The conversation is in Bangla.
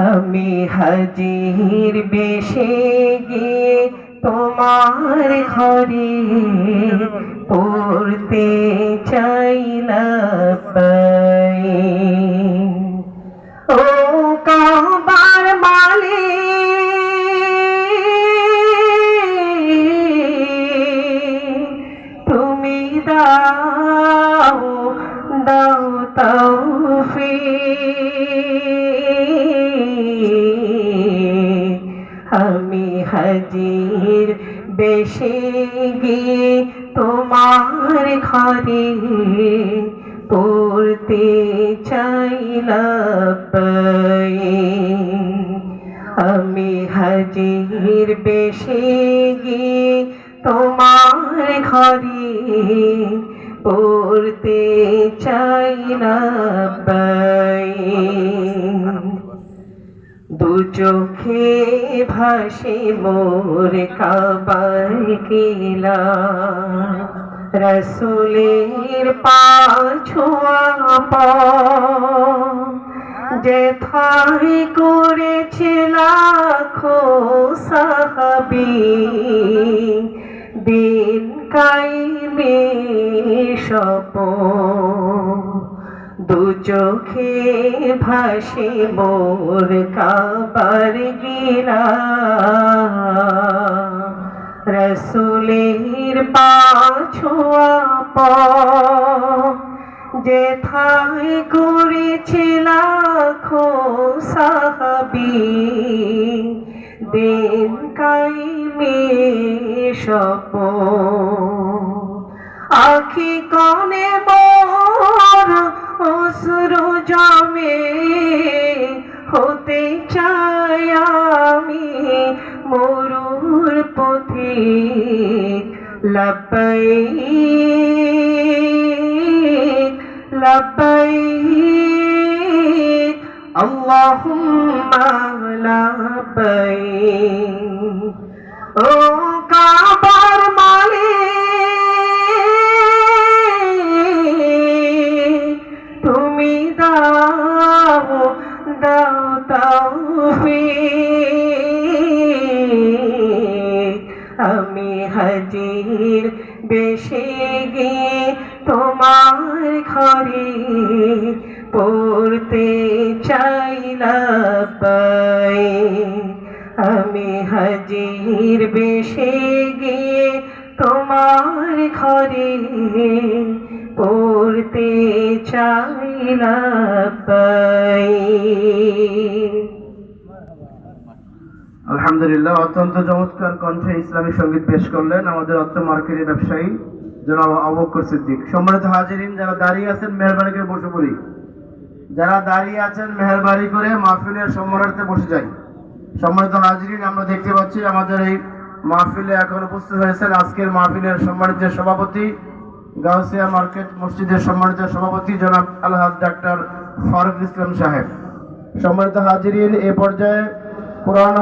আমি হাজির বেশে গিয়ে তোমার ঘরে পড়তে চাইলাম ও কাবার মালিক তুমি দাও দাও তৌফিক আমি হাজির বেশে গিয়ে তোমার ঘরে পড়তে চাইলাম আমি হাজির বেশে গিয়ে তোমার ঘরে পড়তে চাইলাম দু চোখে ভাসে মোর কাবার কিলা রসুলের পাছোয়া যেথায় করেছে লাখো সাহাবী দিন কাইমে স্বপন দু চোখে ভাসে মোর কাবার গিলা রসুলের পাছোয়া যেথায় করেছে লাখো সাহাবী দিন কাইমে স্বপন আখি কনে মোর অশ্রু জমে হতে চাই আমি মরুর পথিক লব্বাইক লব্বাইক আল্লাহুম্মা লব্বাইক ও কাবার মালিক তুমি দাও দাও তৌফিক আমি হাজির বেশে গিয়ে তোমার ঘরে পড়তে চাইলাম আমি হাজির বেশে গিয়ে তোমার ঘরে পড়তে চাইলাম আলহামদুলিল্লাহ অত্যন্ত চমৎকার কণ্ঠে ইসলামী সঙ্গীত পেশ করলেন আমাদের অত্র মার্কেটের ব্যবসায়ী জনাব আবু বকর সিদ্দিক। সম্মানিত হাজিরিন, যারা দাঁড়িয়ে আছেন মেহরবানি করে বসে পড়ি। যারা দাঁড়িয়ে আছেন মেহরবানি করে মাহফিলের সম্মানার্থে বসে যাই। সম্মানিত হাজিরিন, আমরা দেখতে পাচ্ছি আমাদের এই মাহফিলে এখন উপস্থিত হয়েছেন আজকের মাহফিলের সম্মানিত সভাপতি, গাউসিয়া মার্কেট মসজিদের সম্মানিত সভাপতি জনাব আলহাজ ডাক্তার ফারুক ইসলাম সাহেব। সম্মানিত হাজিরিন, এ পর্যায়ে কোরআন